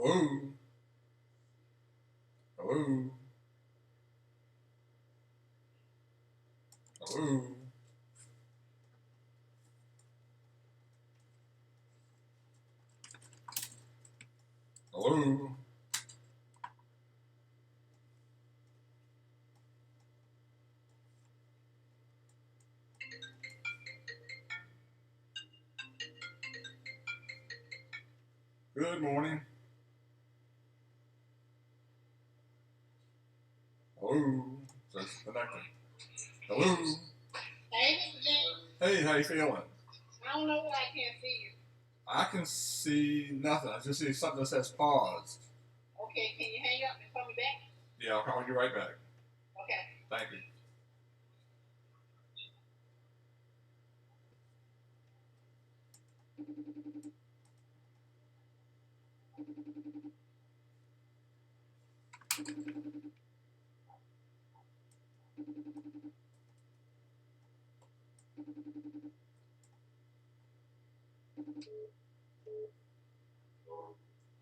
Hello? Hello? Hello? Hello? Good morning. Hello? That's connecting. Hello? Hey, Mr. James. Hey, how you feeling? I don't know why I can't see you. I can see nothing. I just see something that says paused. Okay, can you hang up and call me back? Yeah, I'll call you right back. Okay. Thank you.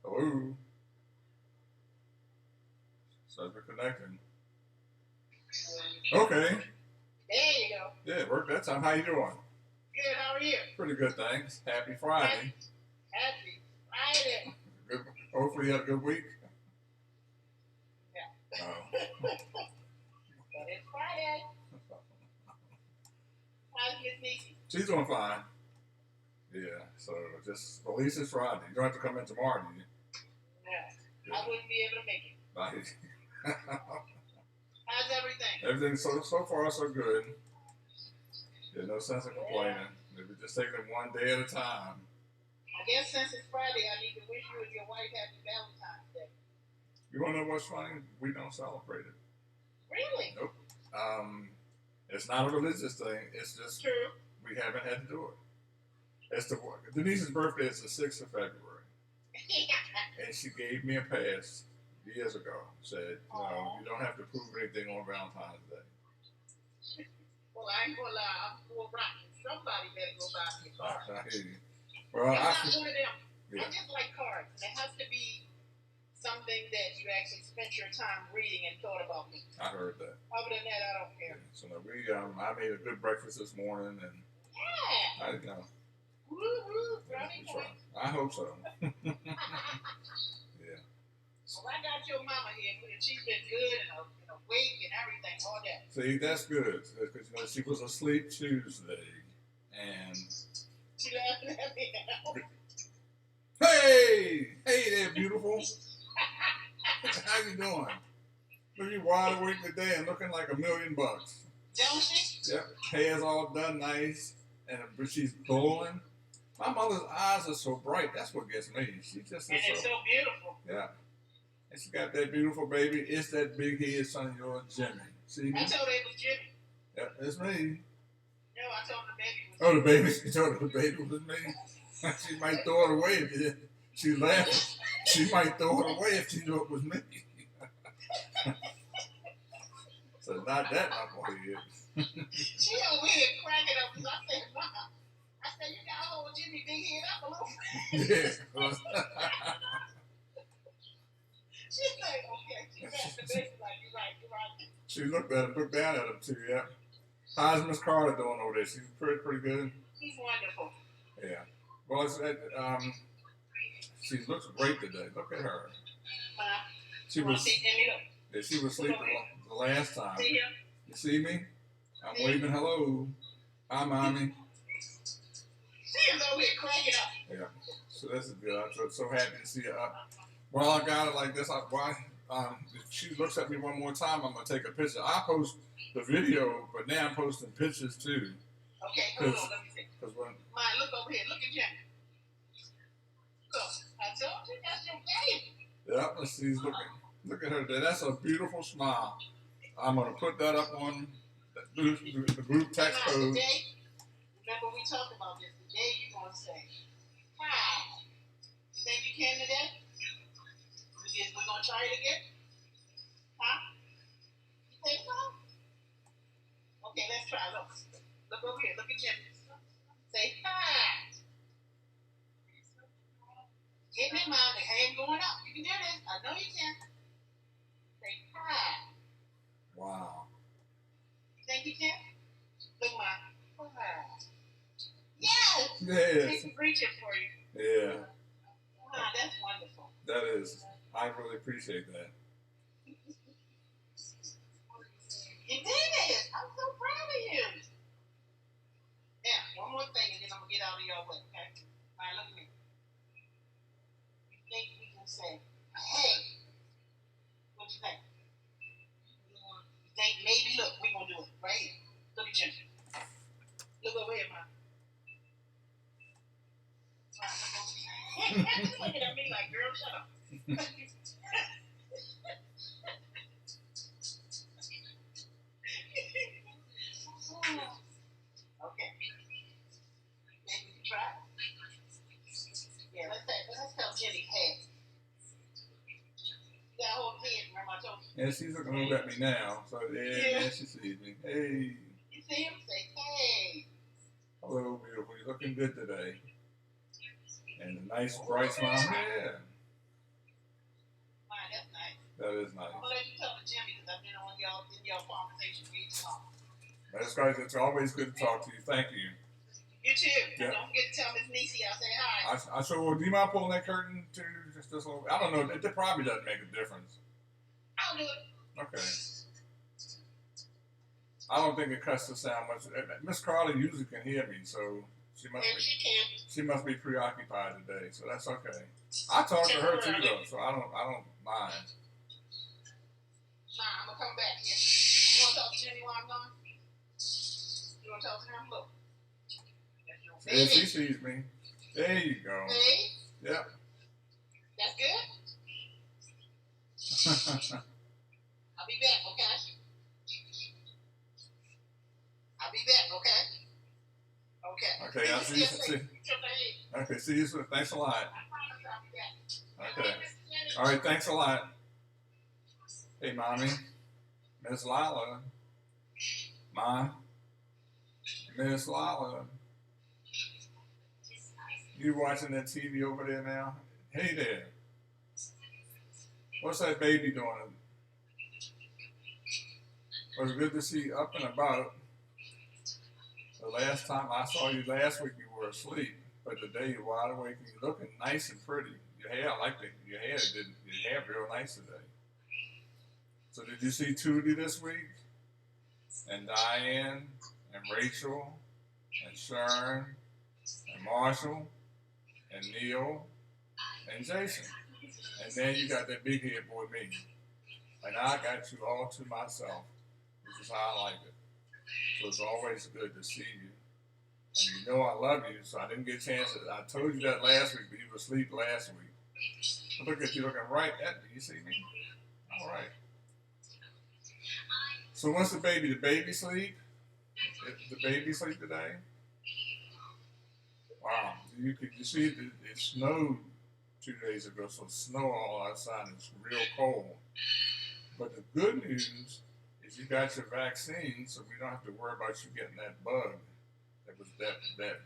Hello? Says we're connecting. Okay. There you go. Yeah, it worked that time. How you doing? Good, how are you? Pretty good, thanks. Happy Friday. Happy Friday. Good. Hopefully you had a good week. Yeah. Oh. But it's Friday. How's Miss Nikki? She's doing fine. Yeah, so just at least it's Friday. You don't have to come in tomorrow, do you? No, I wouldn't be able to make it. Nice. How's everything? Everything's so far so good. There's no sense of complaining. We're just taking it one day at a time. I guess since it's Friday, I need to wish you and your wife happy Valentine's Day. You want to know what's funny? We don't celebrate it. Really? Nope. It's not a religious thing. It's just True. we haven't had to do it. It's Denise's birthday is the 6th of February, and she gave me a pass years ago. Said, no, you don't have to prove anything on Valentine's Day. Well, I ain't gonna lie, I'm full rotten. Somebody better go buy me a card. I hear you. Well, I'm not one of them. Yeah. I just like cards. And it has to be something that you actually spent your time reading and thought about me. I heard that. Other than that, I don't care. Yeah. So no, I made a good breakfast this morning, and Yeah. I know. Woo-hoo, brownie points. I hope so. Yeah. Well, I got your mama here, and she's been good and awake and everything, all that. See, that's good because she was asleep Tuesday, and she laughing at me now. Hey there, beautiful. How you doing? Look, you wide awake today and looking like $1 million. Don't she? Yep, hair's all done nice, but she's glowing. My mother's eyes are so bright. That's what gets me. She just and it's so beautiful. Yeah. And she got that beautiful baby. It's that big head son of yours, Jimmy. See me? I told her it was Jimmy. Yep, it's me. No, I told her the baby was Oh, the baby. She told her the baby was me. She might throw it away if it, she laughed. She might throw it away if she knew it was me. So not that, my boy. She over here cracking up because I said, Mom, I said, you got to hold Jimmy big head up a little bit. Yeah. She's like, okay. She got the baby like, you're right. She looked at him, looked down at him too, yeah. How's Miss Carter doing over there? She's pretty good. She's wonderful. Yeah. Well, she looks great today. Look at her. She was asleep the last time. See him? You see me? I'm waving hello. Hi, Mommy. She is over here cracking up. Yeah. So this is good. I'm so happy to see her up. Well, I got it like this. If she looks at me one more time, I'm going to take a picture. I post the video, but now I'm posting pictures too. Okay, hold on. Let me see. Cause when, Mine, look over here. Look at Jimmy. Look, I told you that's your baby. Yeah, she's looking. Look at her there. That's a beautiful smile. I'm going to put that up on the group text code. Today, remember we talked about this. Today you're going to say, hi. You think you can today? We're going to try it again? Huh? You think so? Okay, let's try. Look over here. Look at Jimmy. Say hi. Get him out and hang going up. You can do this. I know you can. Say hi. Wow. You think you can? Look, Mom. Hi. Yes. Yes. He's reaching for you. Yeah. Wow, that's wonderful. That is. I really appreciate that. You did it. I'm so proud of you. Now, one more thing, and then I'm gonna get out of your way. Okay? All right, look at me. You think we can say, "Hey"? What you think? You think maybe? Look, we gonna do it right here. Look at Jim. Look over here, Mom. Looking at me like, girl, shut up. Okay. Maybe we can try. Yeah, let's tell Jimmy, hey. You gotta hold his head, remember I told you. And she's looking over at me now. So yeah, she sees me. Hey. You see him? Say, hey. Hello, beautiful. You're looking good today. And a nice bright smile. Yeah. Fine, that's nice. That is nice. I'm gonna let you tell to Jimmy because I've been on y'all conversation we talk. That's guys, it's always good to talk to you. Thank you. You too. Yeah. Don't forget to tell Miss Niecy I say hi. I so do you mind pulling that curtain to just this little? I don't know. It probably doesn't make a difference. I'll do it. Okay. I don't think it cuts the sound much. Miss Carly usually can hear me, so she must be preoccupied today. So that's okay. I talk to her too though, so I don't mind. Nah, I'm gonna come back here. You wanna talk to Jimmy while I'm gone? You wanna talk to him? Look. Yeah, she sees me. There you go. See? Yep. That's good? I'll be back, okay? I'll be back, okay? Okay. Okay, I'll see you. Okay, see you soon. Thanks a lot. Okay. All right, thanks a lot. Hey, Mommy. Miss Lyla. Mom. Miss Lyla. You watching that TV over there now? Hey there. What's that baby doing? It was good to see you up and about. The last time I saw you last week, you were asleep, but today you're wide awake and you're looking nice and pretty. Your hair, I like it. Your hair real nice today. So did you see Tootie this week? And Diane, and Rachel, and Sharon, and Marshall, and Neil, and Jason. And then you got that big head boy me. And I got you all to myself, which is how I like it. So it's always good to see you. And you know I love you, so I didn't get a chance to. I told you that last week, but you were asleep last week. Look at you looking right at me. You see me? All right. So what's the baby? The baby sleep? The baby sleep today? Wow. You see it snowed 2 days ago, so snow all outside and it's real cold. But the good news is you got your vaccine, so we don't have to worry about you getting that bug. That was that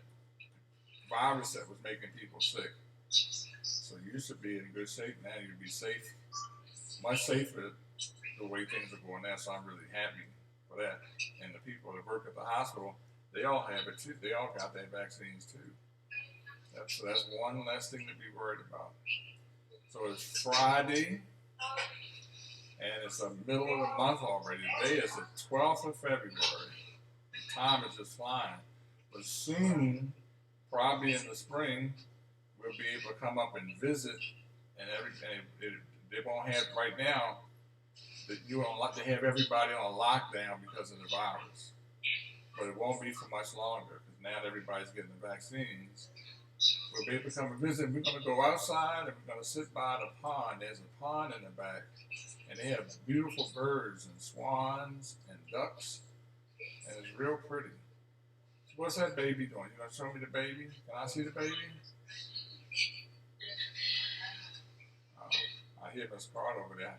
virus that was making people sick. So you should be in good shape now. You'll be safe, much safer the way things are going now. So I'm really happy for that. And the people that work at the hospital, they all have it too. They all got their vaccines too. So that's one less thing to be worried about. So it's Friday, and it's the middle of the month already. Today is the 12th of February. The time is just flying. But soon, probably in the spring, we'll be able to come up and visit, and everything. They won't have right now. That you won't like to have everybody on lockdown because of the virus, but it won't be for much longer because now that everybody's getting the vaccines. We'll be able to come and visit. We're going to go outside and we're going to sit by the pond. There's a pond in the back, and they have beautiful birds and swans and ducks, and it's real pretty. So what's that baby doing? You going to show me the baby? Can I see the baby? I hear Miss Card over there.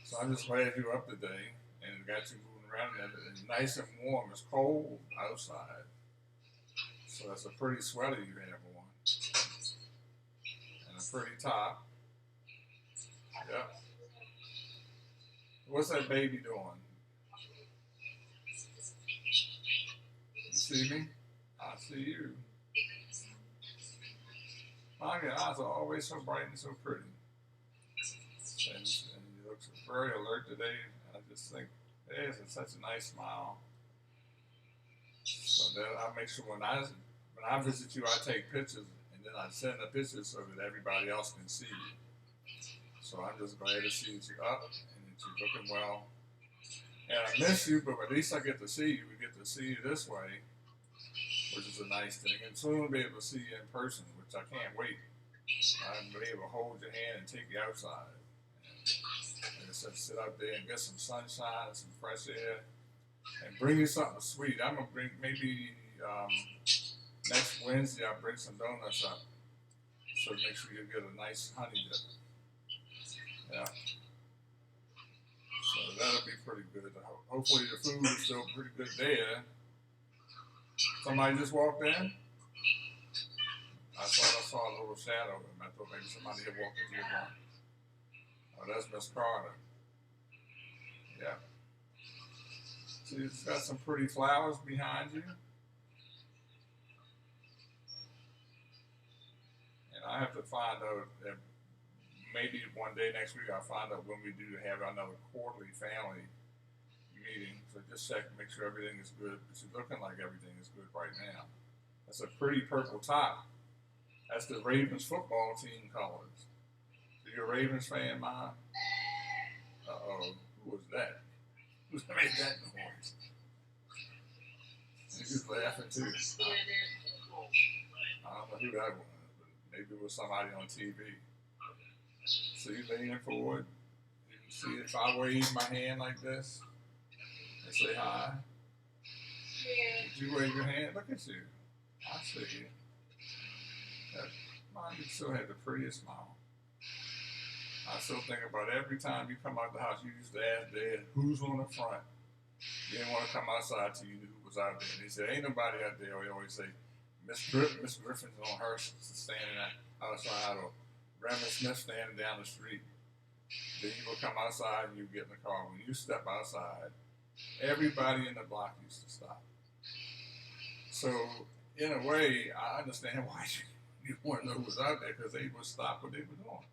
So I'm just glad you're up today and it got you moving around. And it's nice and warm. It's cold outside. So that's a pretty sweater you have on. And pretty top. Yep. What's that baby doing? You see me? I see you. Oh, your eyes are always so bright and so pretty. And you look very alert today. I just think, hey, it's such a nice smile. So that I make sure when I visit you, I take pictures and then I send the pictures so that everybody else can see you. So I'm just glad to see that you're up and that you're looking well. And I miss you, but at least I get to see you. We get to see you this way, which is a nice thing. And soon we'll be able to see you in person, which I can't wait. I'm be able to hold your hand and take you outside. And just sit out there and get some sunshine and some fresh air. And bring you something sweet. I'm going to bring maybe next Wednesday I'll bring some donuts up. So make sure you get a nice honey dip. Yeah. So that'll be pretty good. Hopefully the food is still pretty good there. Somebody just walked in? I saw a little shadow of him. I thought maybe somebody had walked into your room. Oh, that's Miss Carter. Yeah. See, it's got some pretty flowers behind you. And I have to find out if maybe one day next week I'll find out when we do have another quarterly family meeting. So just check and make sure everything is good. It's looking like everything is good right now. That's a pretty purple top. That's the Ravens football team colors. So you're a Ravens fan, Ma? Uh-oh. Who was that? Who made that noise? He was laughing too. I don't know who that was, but maybe it was somebody on TV. So you leaning forward. You can see if I wave my hand like this and say hi. Did you wave your hand? Look at you. I see you. You still have the prettiest smile. I still think about every time you come out the house, you used to ask Dad, who's on the front? You didn't want to come outside till you knew who was out there. And he said, ain't nobody out there. We always say, Miss Griffin's on her standing outside, or Grandma Smith standing down the street. Then you would come outside and you get in the car. When you step outside, everybody in the block used to stop. So, in a way, I understand why you want to know who was out there, because they would stop what they were doing.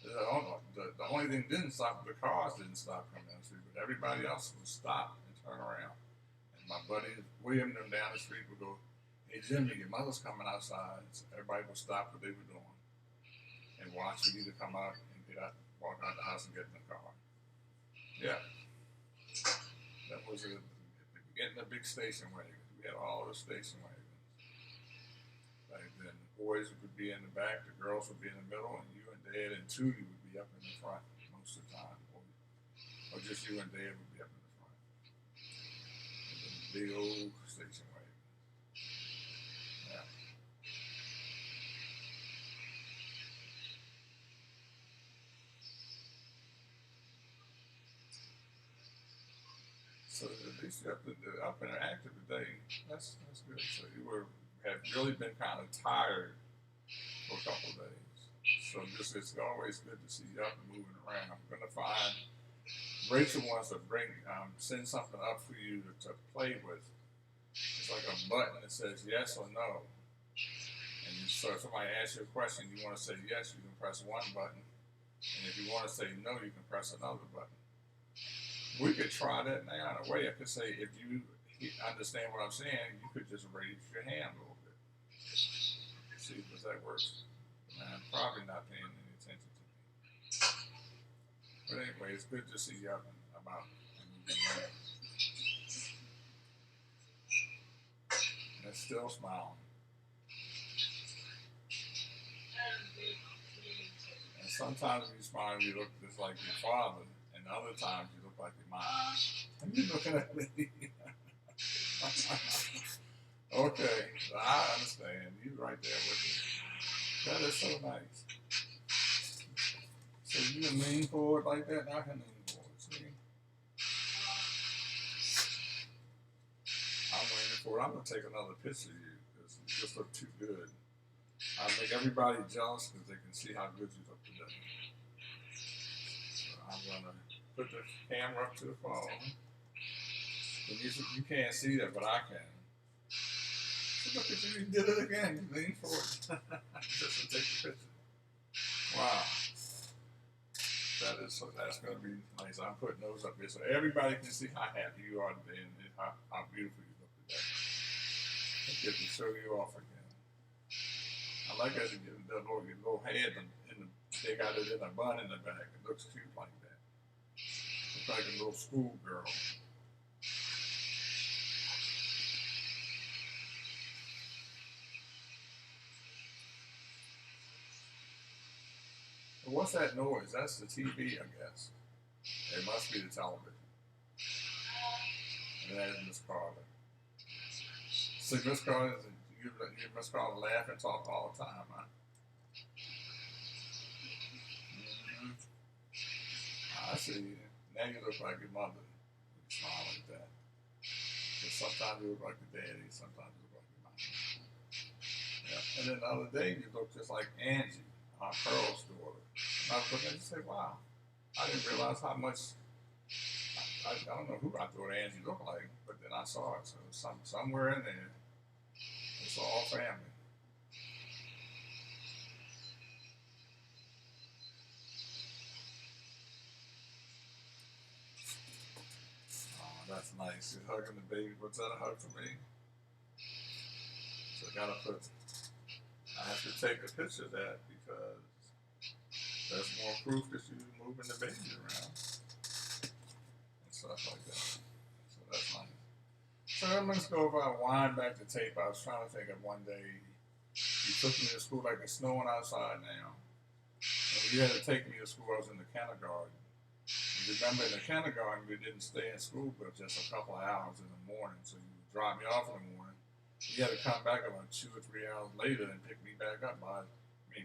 The only thing didn't stop, the cars didn't stop coming down the street, but everybody else would stop and turn around. And my buddy William and them down the street would go, hey Jimmy, your mother's coming outside. So everybody would stop what they were doing and watch you either come out and walk out the house and get in the car. Yeah. That was getting a big station wagon. We had all those station wagons. Back then, the boys would be in the back, the girls would be in the middle, and you and Dad and Tootie would be up in the front most of the time. Or just you and Dad would be up in the front. And the big old station wagon. Yeah. So at least you're up and active today. That's good. So you have really been kind of tired for a couple of days. So it's always good to see you up and moving around. I'm gonna find Rachel wants to send something up for you to play with. It's like a button that says yes or no. And so if somebody asks you a question, you want to say yes, you can press one button. And if you want to say no, you can press another button. We could try that now in a way. I could say, if you understand what I'm saying, you could just raise your hand a little bit. See if that works. I'm probably not paying any attention to me. But anyway, it's good to see you up and about and moving around. And still smiling. And sometimes when you smile, you look just like your father, and other times you look like your mom. Are you looking at me? Okay, I understand. You right there with me. That is so nice. So you can lean forward like that, and I can lean forward. See? I'm leaning forward. I'm going to take another picture of you because you just look too good. I make everybody jealous because they can see how good you look today. So I'm gonna put the camera up to the phone. And you can't see that, but I can. So look at you did it again. You lean forward just to take the picture. Wow. That's gonna be nice. I'm putting those up here so everybody can see how happy you are today and how beautiful you look today. I get to show you off again. I like that you get your little head they got it in a bun in the back. It looks cute like that. Looks like a little schoolgirl. What's that noise? That's the TV, I guess. It must be the television. And that is Miss Carter. See, Miss Carter, you Miss Carter laugh and talk all the time, huh? Mm-hmm. I see you. Now you look like your mother. You smile like that. But sometimes you look like your daddy, sometimes you look like your mom. Yeah. And then the other day you look just like Angie, Pearl's daughter. And I was looking at you and say, wow, I didn't realize how much, I don't know who I thought Angie looked like, but then I saw it. So somewhere in there, it's all family. Oh, that's nice. You're hugging the baby. What's that, a hug for me? So I have to take a picture of that because that's more proof that you're moving the baby around and stuff like that. So that's nice. So let's go over and wind back the tape. I was trying to think of one day you took me to school like it's snowing outside now. And you had to take me to school. I was in the kindergarten. And remember in the kindergarten we didn't stay in school but just a couple of hours in the morning. So you would drop me off in the morning. You had to come back about 2 or 3 hours later and pick me back up.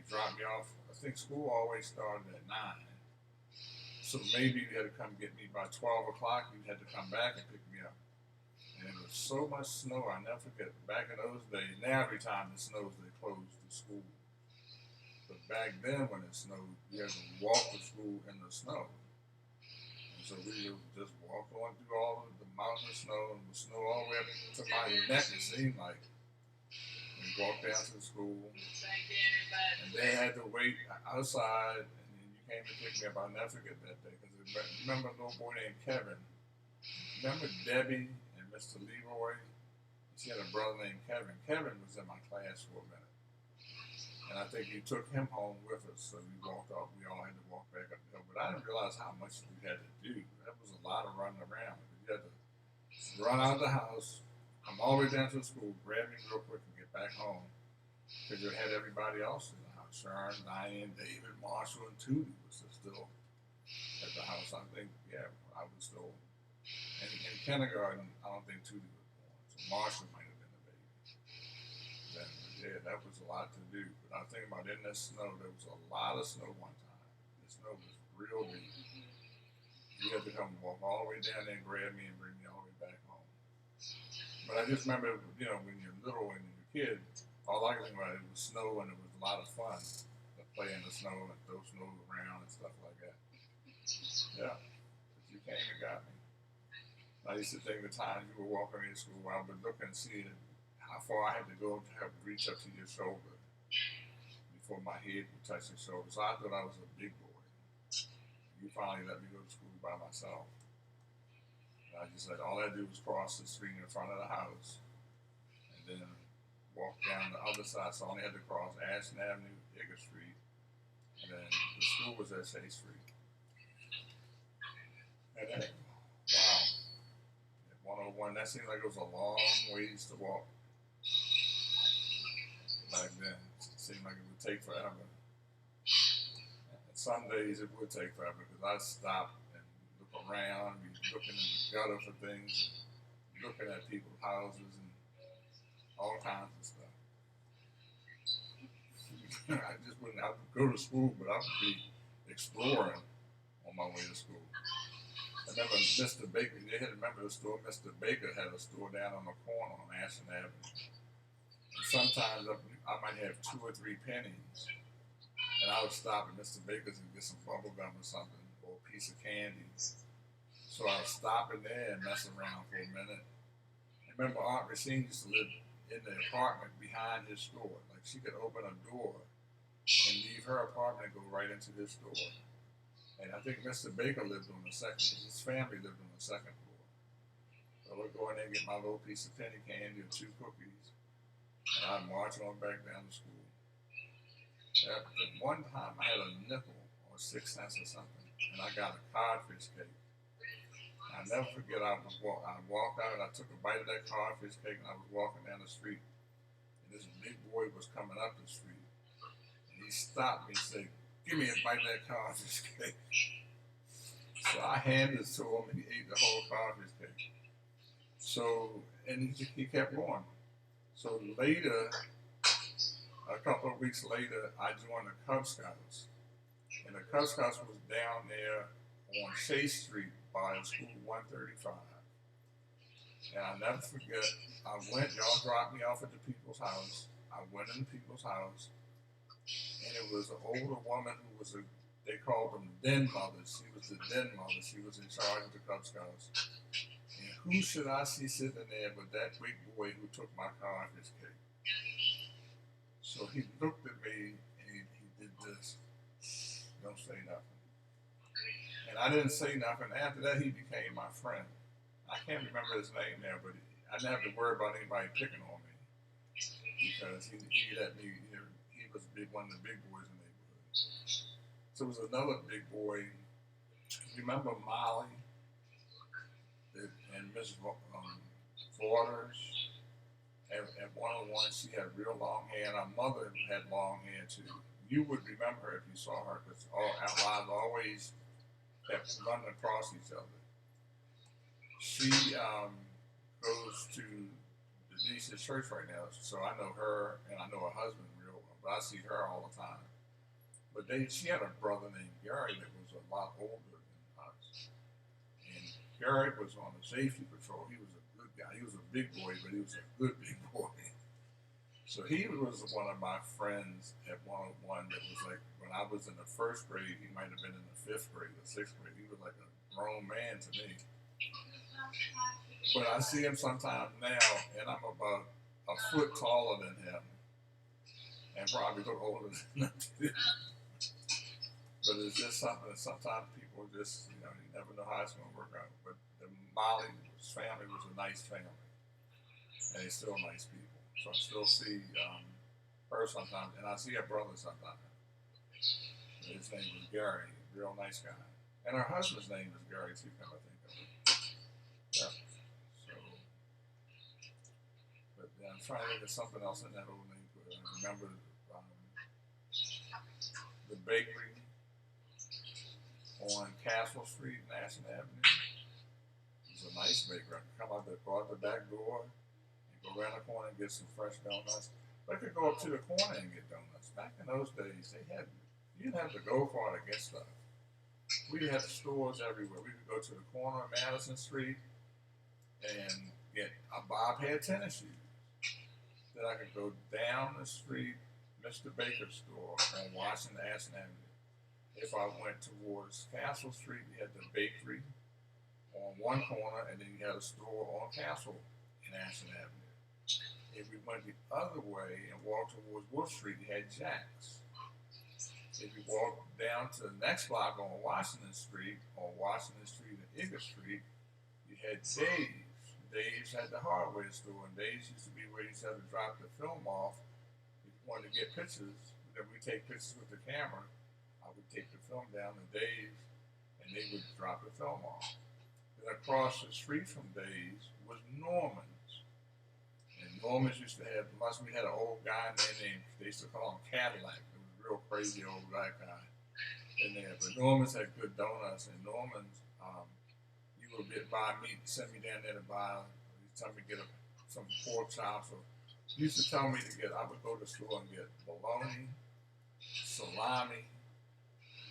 Drop me off. I think school always started at 9. So maybe you had to come get me by 12 o'clock. You had to come back and pick me up. And it was so much snow, I never forget. Back in those days, now every time it snows, they close the school. But back then when it snowed, you had to walk to school in the snow. And so we would just walk on through all of the mountain of snow, and the snow all the way up to my neck, it seemed like. We walked down to the school, and they had to wait outside, and then you came to pick me up. I'll never forget that day, because remember a little boy named Kevin? Remember Debbie and Mr. Leroy? She had a brother named Kevin. Kevin was in my class for a minute. And I think you took him home with us, so we walked off. We all had to walk back up the hill. But I didn't realize how much we had to do. That was a lot of running around. You had to run out of the house, come all the way down to the school, grab me real quick, and get back home. Because you had everybody else in the house. Sharon, Diane, David, Marshall, and Tootie was still at the house. I think, yeah, I was still in kindergarten. I don't think Tootie was born. So Marshall might have been the baby. Then, yeah, that was a lot to do. But I think about in the snow, there was a lot of snow one time. The snow was real deep. You had to come walk all the way down there and grab me and bring me all the way back home. But I just remember, when you're little and you're a kid, all I could think about it was snow, and it was a lot of fun to play in the snow and throw snow around and stuff like that. Yeah, but you came and got me. I used to think the times you were walking me to school, I would look and see how far I had to go to have to reach up to your shoulder before my head would touch your shoulder. So I thought I was a big boy. You finally let me go to school by myself. And I just said all I do was cross the street in front of the house, and then walk down the other side. So I only had to cross Ashton Avenue, Digger Street, and then the school was at Shea Street. And then, wow, at 101, that seemed like it was a long ways to walk back then. It seemed like it would take forever. And some days it would take forever because I'd stop and look around, be looking in the gutter for things, and looking at people's houses and all kinds of stuff. I just wouldn't. I would go to school, but I would be exploring on my way to school. I remember Mr. Baker. You had to remember the store. Mr. Baker had a store down on the corner on Ashton Avenue. And sometimes I might have 2 or 3 pennies, and I would stop at Mr. Baker's and get some bubble gum or something, or a piece of candy. So I would stop in there and mess around for a minute. I remember Aunt Racine used to live in the apartment behind his store. Like she could open a door and leave her apartment and go right into his store. And I think Mr. Baker lived on the second. His family lived on the second floor. So I would go in there and get my little piece of penny candy or 2 cookies, and I'd march on back down to school. At one time, I had a nickel or 6 cents or something, and I got a codfish cake. I'll never forget. I walked out and I took a bite of that codfish cake, and I was walking down the street, and this big boy was coming up the street, and he stopped me and said, "Give me a bite of that codfish cake." So I handed it to him, and he ate the whole codfish cake. So, and he kept going. So later, a couple of weeks later, I joined the Cub Scouts. And the Cub Scouts was down there on Chase Street by School 135. And I'll never forget, y'all dropped me off at the people's house. I went in the people's house, and it was an older woman who was they called them den mothers. She was the den mother. She was in charge of the Cub Scouts. And who should I see sitting there but that big boy who took my codfish cake? So he looked at me and he did this. Don't say nothing. And I didn't say nothing. After that, he became my friend. I can't remember his name now, but I didn't have to worry about anybody picking on me because he let me. He was one of the big boys in the neighborhood. So there was another big boy. Remember Molly and Miss Waters? At 101, she had real long hair, and our mother had long hair too. You would remember her if you saw her, because our lives always kept running across each other. She goes to Denise's church right now, so I know her, and I know her husband real well, but I see her all the time. But she had a brother named Gary that was a lot older than us. And Gary was on the safety patrol. He was a good guy. He was a big boy, but he was a good big boy. So he was one of my friends at 101 that was like, when I was in the first grade, he might have been in the 5th grade or 6th grade. He was like a grown man to me. But I see him sometimes now, and I'm about a foot taller than him, and probably look older than him too. But it's just something that sometimes people just, you never know how it's going to work out. But the Molly's family was a nice family, and they're still nice people. So I still see her sometimes, and I see her brother sometimes. His name was Gary, real nice guy. And her husband's name is Gary too, come I think of it. Yeah. So, but I'm trying to think of something else in that old neighborhood. I remember the bakery on Castle Street, National Avenue. It was a nice bakery. I could go out the back door and go around the corner and get some fresh donuts. But I could go up to the corner and get donuts. Back in those days, you didn't have to go far to get stuff. We had stores everywhere. We could go to the corner of Madison Street and buy a pair of tennis shoes. Then I could go down the street, Mr. Baker's store on Washington Avenue. If I went towards Castle Street, you had the bakery on one corner, and then you had a store on Castle in Ashland Avenue. If we went the other way and walked towards Wolf Street, you had Jack's. If you walk down to the next block on Washington Street and Igor Street, you had Dave's. Dave's had the hardware store, and Dave's used to be where you had to drop the film off. If you wanted to get pictures, then we take pictures with the camera. I would take the film down to Dave's, and they would drop the film off. Then across the street from Dave's was Norman's. And Norman's used to have, we had an old guy in there named, they used to call him Cadillac. It was a real crazy old black guy in there. But Norman's had good donuts, and Norman's, you would buy meat, send me down there to buy, you tell me to get some pork chops. Or you used to tell me I would go to the store and get bologna, salami,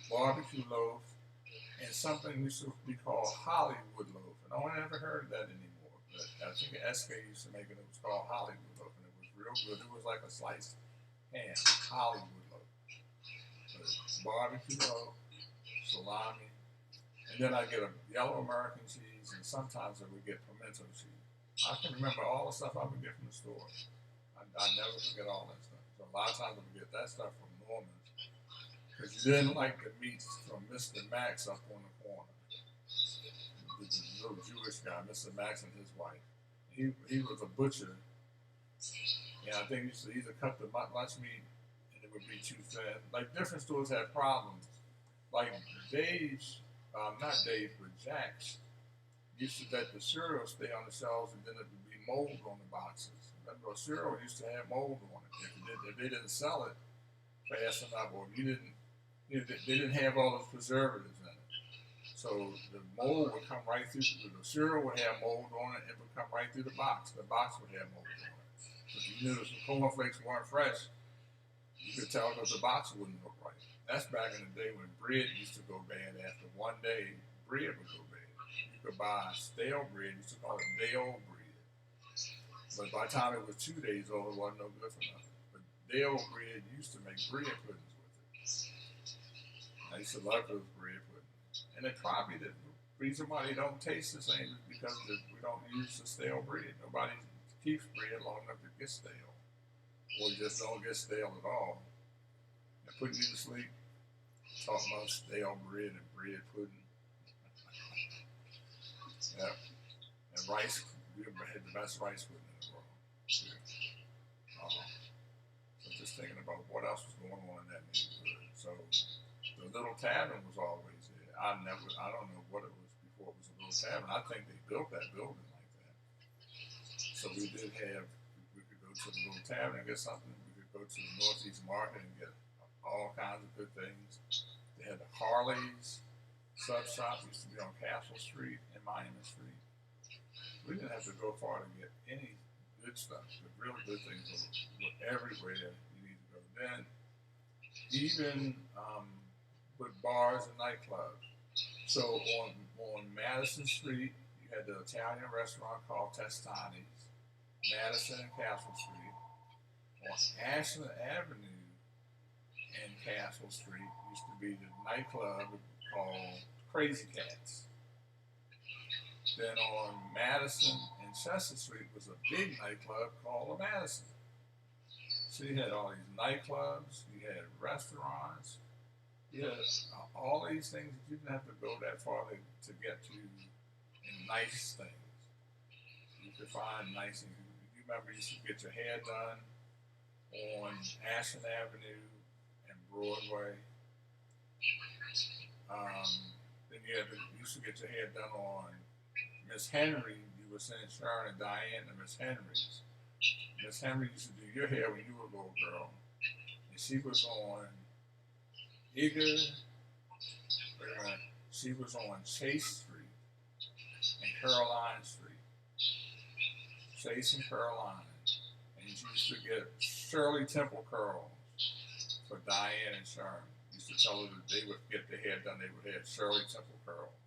barbecue loaf, and something used to be called Hollywood loaf. And no one ever heard of that anymore. But I think SK used to make it. It was called Hollywood loaf, and it was real good. It was like a sliced ham, Hollywood loaf. Barbecue loaf, salami, and then I get a yellow American cheese, and sometimes I would get pimento cheese. I can remember all the stuff I would get from the store. I never forget all that stuff. So a lot of times I would get that stuff from Norman's because you didn't like the meats from Mr. Max up on the corner. The little Jewish guy, Mr. Max, and his wife. He was a butcher, and I think he used to either cut the lunch meat and it would be too thin. Like different stores have problems. Like Dave's, not Dave, but Jack's used to let the cereal stay on the shelves and then it would be mold on the boxes. Remember, cereal used to have mold on it. If they didn't sell it fast enough, or if you didn't, they didn't have all those preservatives in it. So the mold would come right through. The cereal would have mold on it. It would come right through the box. The box would have mold on it. If you knew the cornflakes weren't fresh, you could tell because the box wouldn't look right. That's back in the day when bread used to go bad. After one day, bread would go bad. You could buy stale bread. You used to call it day-old bread. But by the time it was 2 days old, it wasn't no good for nothing. But day-old bread used to make bread puddings with it. I used to love those bread puddings. And it probably the reason why they don't taste the same is because we don't use the stale bread. Nobody keeps bread long enough to get stale. Or just don't get stale at all. And putting you to sleep, talking about stale bread and bread pudding. Yeah. And rice, we had the best rice pudding in the world. Yeah. So just thinking about what else was going on in that neighborhood. So the little tavern was always there. I don't know what it was before it was a little tavern. I think they built that building like that. So we could go to the little tavern and get something. We could go to the Northeast Market and get all kinds of good things. They had the Harley's sub shop, used to be on Castle Street and Monument Street. We didn't have to go far to get any good stuff. The really good things were everywhere you need to go. Then, even with bars and nightclubs. So on Madison Street, you had the Italian restaurant called Testani's, Madison and Castle Street. On Ashland Avenue and Castle Street used to be the nightclub called Crazy Cats. Then on Madison and Chester Street was a big nightclub called the Madison. So you had all these nightclubs, you had restaurants, you had all these things that you didn't have to go that far to get to nice things. You could find nice things. You remember you used to get your hair done on Ashland Avenue and Broadway. Then you used to get your hair done on Miss Henry. You were saying Sharon and Diane and Miss Henry's. Miss Henry used to do your hair when you were a little girl, and she was on she was on Chase Street and Caroline Street. Chase and Caroline. And you used to get Shirley Temple curls for Diane and Sharon. Used to tell her that they would get their hair done, they would have Shirley Temple curls.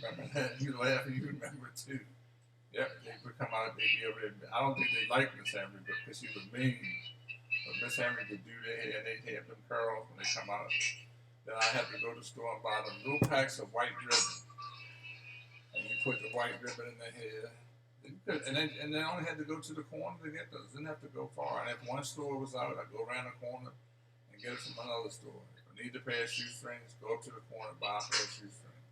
Remember that? You laugh and you remember it too. Yep, they would come out, they'd be over there. I don't think they liked Miss Henry because she was mean. But Miss Henry would do their hair and they'd have them curls when they come out. Then I had to go to the store and buy them little packs of white ribbon. And you put the white ribbon in their hair. And then I only had to go to the corner to get those. Didn't have to go far. And if one store was out, I'd go around the corner and get it from another store. If I need a pair of shoestrings, go up to the corner and buy a pair of shoestrings.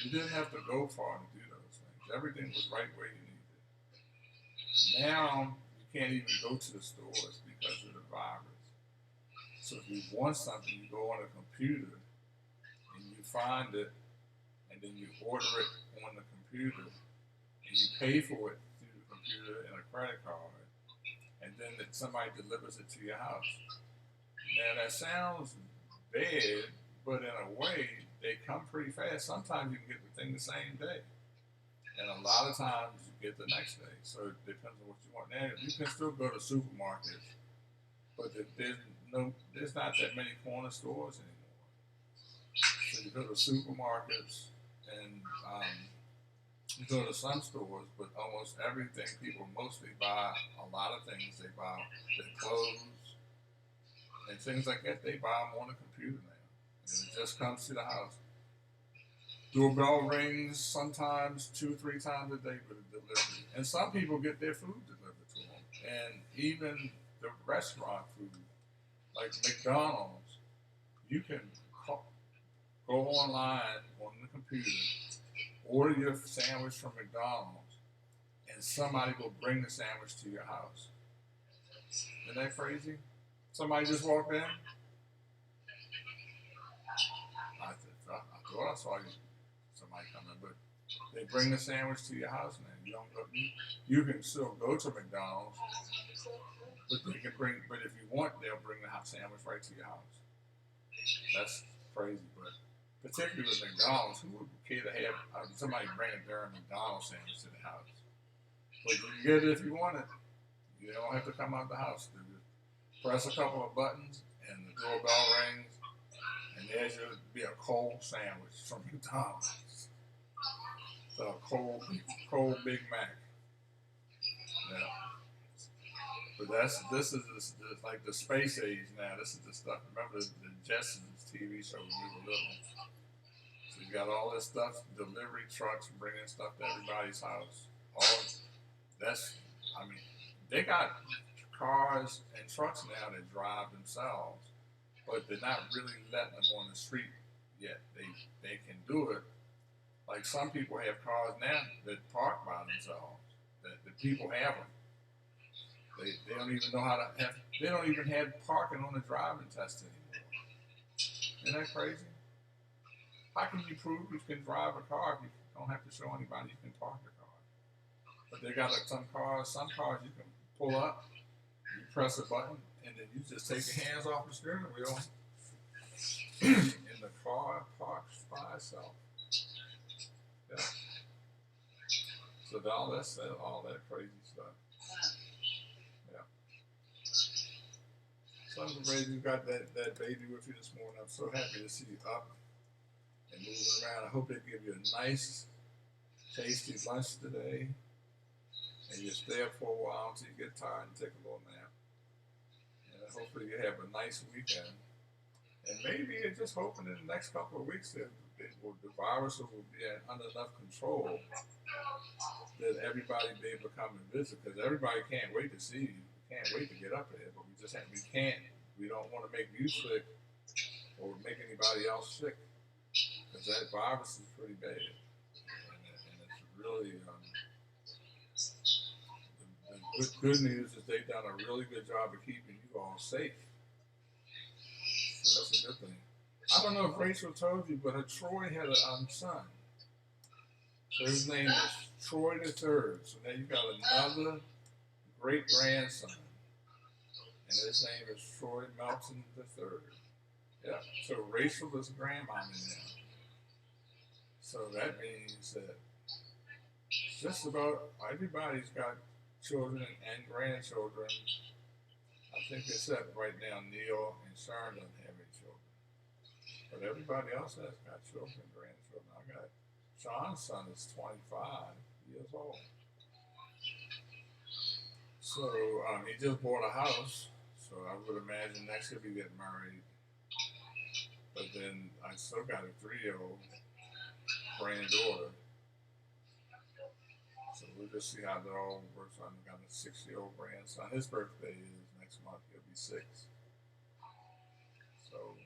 You didn't have to go far to do those things. Everything was right where you needed it. Now, you can't even go to the stores because of the virus. So if you want something, you go on a computer and you find it, and then you order it on the computer, and you pay for it through the computer and a credit card, and then somebody delivers it to your house. Now that sounds bad, but in a way, they come pretty fast. Sometimes you can get the thing the same day, and a lot of times you get the next day. So it depends on what you want. Now you can still go to supermarkets, but there's not that many corner stores anymore. So you go to supermarkets, and You go to some stores, but almost everything people mostly buy, a lot of things they buy, their clothes and things like that, they buy them on the computer now. And it just comes to the house. Doorbell rings sometimes 2, 3 times a day with a delivery. And some people get their food delivered to them. And even the restaurant food, like McDonald's, you can go online on the computer, order your sandwich from McDonald's, and somebody will bring the sandwich to your house. Isn't that crazy? Somebody just walked in. I thought I saw somebody coming, but they bring the sandwich to your house now. You don't go. You can still go to McDonald's, but they can bring. But if you want, they'll bring the sandwich right to your house. That's crazy, but particularly with McDonald's, who would care to have somebody bring a darn McDonald's sandwich to the house? But you can get it if you want it. You don't have to come out the house. Press a couple of buttons, and the doorbell rings, and there should be a cold sandwich from McDonald's. So a cold Big Mac. Yeah. But this is like the space age now. This is the stuff. Remember the Jetsons TV show when we were little. So you got all this stuff, delivery trucks bringing stuff to everybody's house. I mean, they got cars and trucks now that drive themselves, but they're not really letting them on the street yet. They can do it. Like some people have cars now that park by themselves. That the people have them. They don't even know how to have. They don't even have parking on the driving test anymore. Isn't that crazy? How can you prove you can drive a car if you don't have to show anybody you can park your car? But they got some cars you can pull up. You press a button, and then you just take your hands off the steering wheel, and the car parks by itself. Yeah. So all that crazy stuff. Yeah. So I'm afraid you got that baby with you this morning. I'm so happy to see you up and moving around. I hope they give you a nice, tasty lunch today, and you stay up for a while until you get tired and take a little nap. Hopefully you have a nice weekend, and maybe you're just hoping in the next couple of weeks that the virus will be under enough control that everybody be able to come and visit, because everybody can't wait to see you. We can't wait to get up there, but we can't. We don't want to make you sick or make anybody else sick, because that virus is pretty bad, and it's really. The good news is they've done a really good job of keeping you all safe. So that's a good thing. I don't know if Rachel told you, but Troy had a son. So his name is Troy the Third. So now you've got another great grandson. And his name is Troy Melton the Third. Yeah. So Rachel is grandmommy now. So that means that just about everybody's got children and grandchildren. I think except right now Neil and Sharon don't have any children. But everybody else has got children and grandchildren. I got Sean's son is 25 years old. So he just bought a house. So I would imagine next year we get married. But then I still got a 3-year-old granddaughter. So we'll just see how that all works out. I've got a 6-year-old grandson. His birthday is next month. He'll be 6. So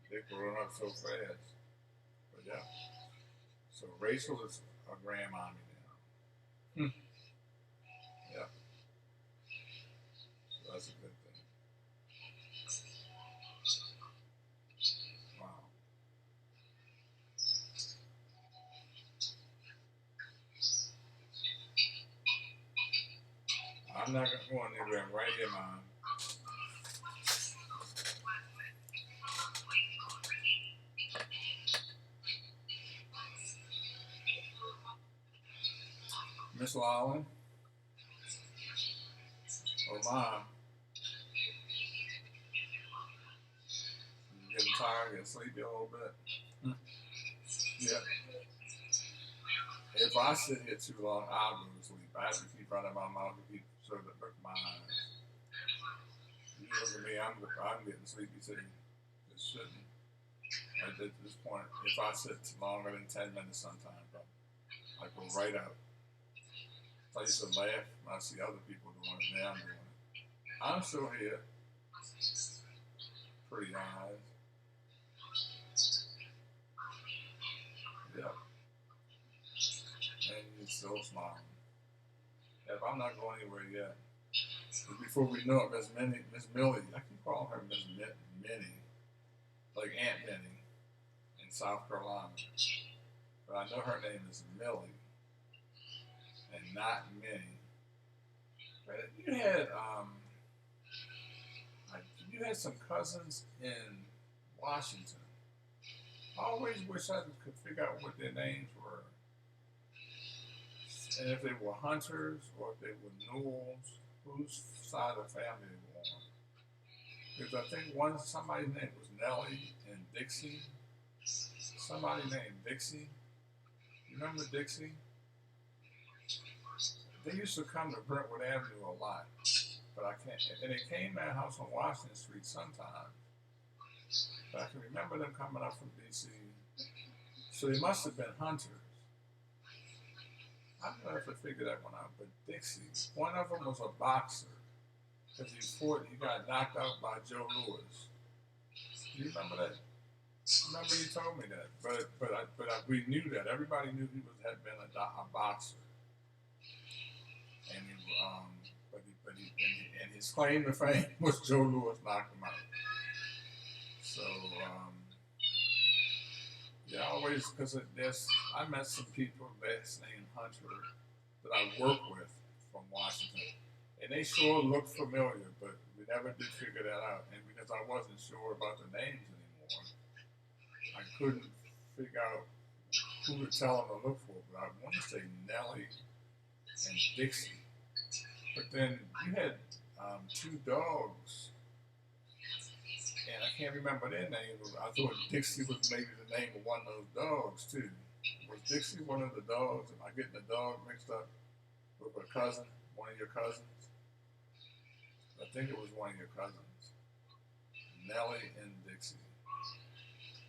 they're growing up so fast. But yeah. So Rachel is a grandmommy now. Yeah. So that's a good thing. Wow. I'm not going anywhere. I'm right here, Mom. Miss Lawlin? Oh, Mom. You getting tired? Getting sleepy a little bit? Yeah. If I sit here too long, I'll go to sleep. I have to keep running my mouth to keep sort of my eyes. You look at me, I'm getting sleepy too. Just sitting. At this point, if I sit longer than 10 minutes sometimes, I go right out. So I used to laugh when I see other people doing it. Now I'm doing it. I'm still here. Pretty eyes. Yep. And you're still smiling. If I'm not going anywhere yet. But before we know it, Miss Millie, I keep calling her Miss Minnie, like Aunt Minnie in South Carolina. But I know her name is Millie and not Minnie. But you had some cousins in Washington. I always wish I could figure out what their names were. And if they were hunters or if they were Knowles, whose side of the family they were on. Because I think somebody's name was Nellie and Dixie. Somebody named Dixie. You remember Dixie? They used to come to Brentwood Avenue a lot. But I can't, and they came to our house on Washington Street sometimes. But I can remember them coming up from D.C. So they must have been hunters. I'm going to have to figure that one out. But Dixie, one of them was a boxer. Because he got knocked out by Joe Louis. Do you remember that? Remember you told me that. But we knew that. Everybody knew he had been a boxer. And and his claim to fame was Joe Louis knocked him out. So yeah, always because I met some people that's named Hunter that I work with from Washington, and they sure looked familiar, but we never did figure that out. And because I wasn't sure about the names anymore, I couldn't figure out who to tell them to look for. But I want to say Nellie and Dixie. But then you had two dogs, and I can't remember their names. I thought Dixie was maybe the name of one of those dogs too. Was Dixie one of the dogs? Am I getting the dog mixed up with a cousin, one of your cousins? I think it was one of your cousins, Nellie and Dixie.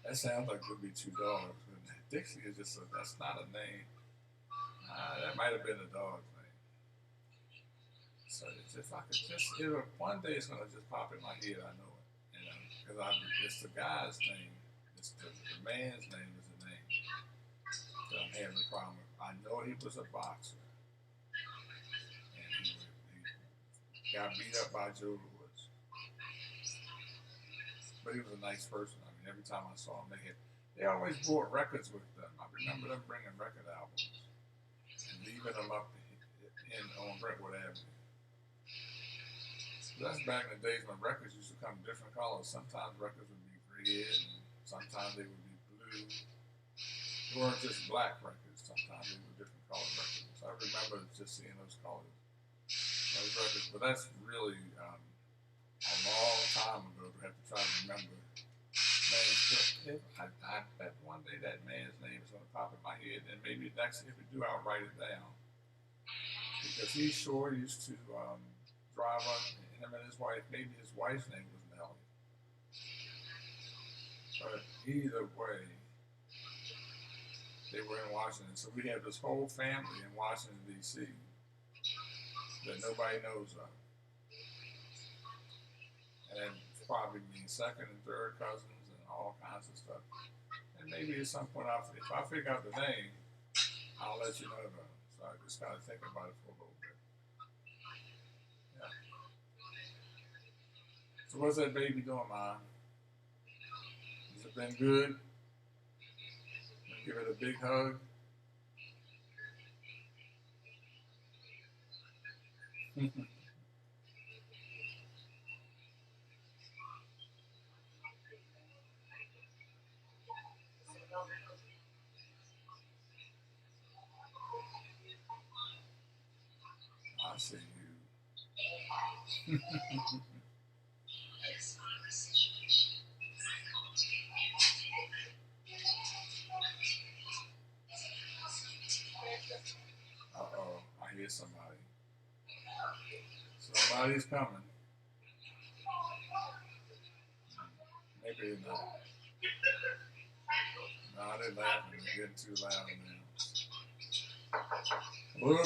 That sounds like it would be two dogs. But Dixie is that's not a name. That might have been a dog's name. So if I could one day it's gonna just pop in my head. I know it, because it's the guy's name. It's the man's name is the name that I'm having a problem with. I know he was a boxer, and he got beat up by Joe Louis, but he was a nice person. I mean, every time I saw him, they always brought records with them. I remember them bringing record albums and leaving them up on Brentwood Avenue. That's back in the days when records used to come in different colors. Sometimes records would be red, and sometimes they would be blue. They weren't just black records. Sometimes they were different colored records. I remember just seeing those colors, those records. But that's really a long time ago to have to try to remember names. I bet one day that man's name is going to pop in my head, and maybe next if we do, I'll write it down. Because he sure used to drive up, him and his wife, maybe his wife's name was Nellie. But either way, they were in Washington. So we have this whole family in Washington, D.C. that nobody knows of. And probably means second and third cousins and all kinds of stuff. And maybe at some point, if I figure out the name, I'll let you know though. So I just got to think about it for a little bit. Yeah. So what's that baby doing, Mom? Has it been good? Give it a big hug. I see you. Somebody's coming. Maybe not. No, they're laughing. They're getting too loud now. Hello.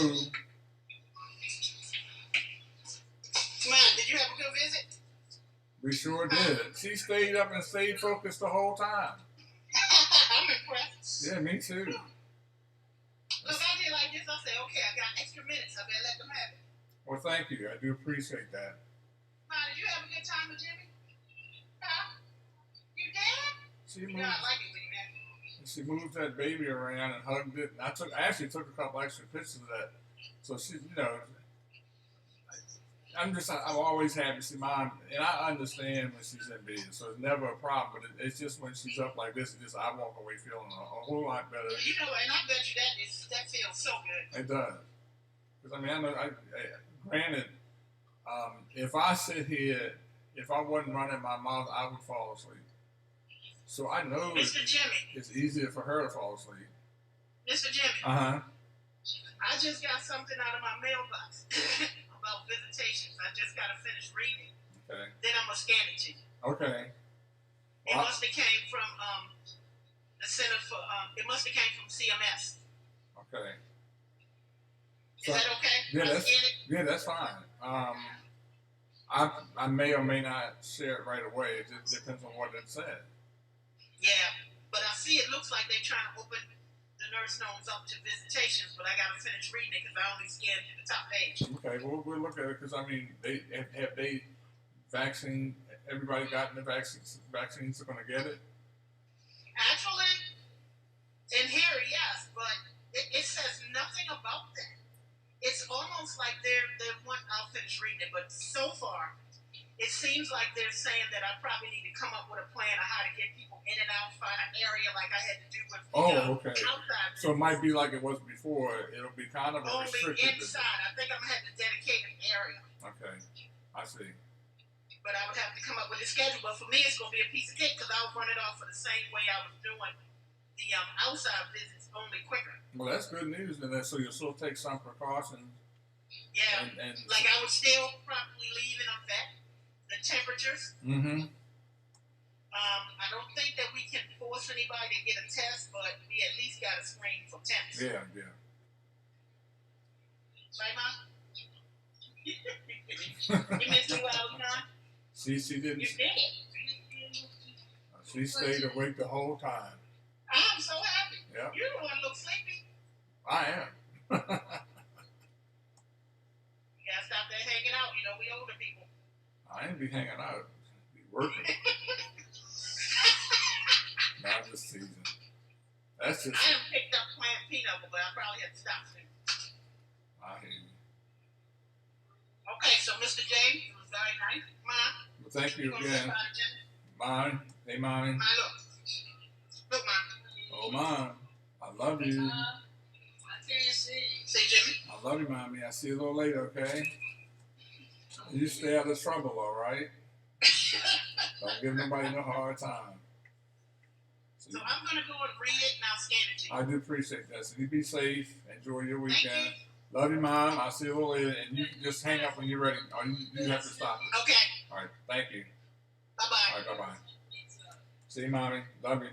Come on, did you have a good visit? We sure did. She stayed up and stayed focused the whole time. I'm impressed. Yeah, me too. Look, I did like this. I said, okay, I got extra minutes. I better let them have it. Well, thank you. I do appreciate that. Ma, did you have a good time with Jimmy? Huh? You did? She You moved. know, I like it when you have. She moved that baby around and hugged it. And I actually took a couple extra pictures of that. So she, I'm always happy to see Mom, and I understand when she's in bed, so it's never a problem. But it's just when she's up like this, I walk away feeling a whole lot better. You know, and I bet you that feels so good. It does, because I mean, I know. Granted, if I sit here, if I wasn't running my mouth, I would fall asleep. So I know Mr. Jimmy, it's easier for her to fall asleep. Mr. Jimmy, I just got something out of my mailbox about visitations. I just got to finish reading. Okay. Then I'm gonna scan it to you. Okay. It must have came from the Center for. It must have came from CMS. Okay. Is that okay? Yeah, that's fine. I may or may not share it right away. It just depends on what it said. Yeah, but I see it looks like they're trying to open the nurse homes up to visitations, but I got to finish reading it because I only scanned the top page. Okay, well, we'll look at it because, I mean, have they vaccine, everybody gotten the vaccines are going to get it? Actually, in here, yes, but it says nothing about that. It's almost like I'll finish reading it, but so far, it seems like they're saying that I probably need to come up with a plan of how to get people in and out, find an area like I had to do with the outside. So it might be like it was before. It'll be kind of a only restricted inside. I think I'm going to have to dedicate an area. Okay, I see. But I would have to come up with a schedule. But for me, it's going to be a piece of cake because I'll run it off for the same way I was doing the outside visits, only quicker. Well, that's good news, then. So you'll still take some precautions. Yeah, and like I would still probably leave in effect the temperatures. Mm-hmm. I don't think that we can force anybody to get a test, but we at least got to screen for temps. Yeah. Right, Mom? You missed 2 hours, Mom? She didn't. You did. She stayed awake the whole time. I'm so happy. Yeah. You don't want to look sleepy. I am. You gotta stop that hanging out. You know, we older people. I ain't be hanging out. Be working. Not this season. That's just. I haven't picked up plant peanut, but I probably have to stop soon. I hear you. Okay, so Mr. James, it was very nice. Mom. Well, thank you again. Mom. Hey, Mommy. Mom, look, Mom. Oh, Mom. I love you. I can't see you. Say, Jimmy. I love you, Mommy. I'll see you a little later, okay? You stay out of trouble, all right? Don't give nobody no hard time. So I'm going to go and read it and I'll scan it to you. I do appreciate that. So you be safe. Enjoy your weekend. Thank you. Love you, Mom. I'll see you a little later. And you just hang up when you're ready. Or you have to stop it. Okay. All right. Thank you. Bye-bye. All right. Bye-bye. See you, Mommy. Love you.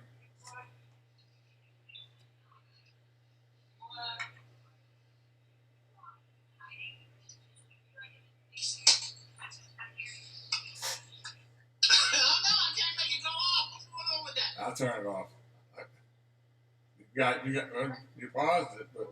I'll turn it off. You paused it, but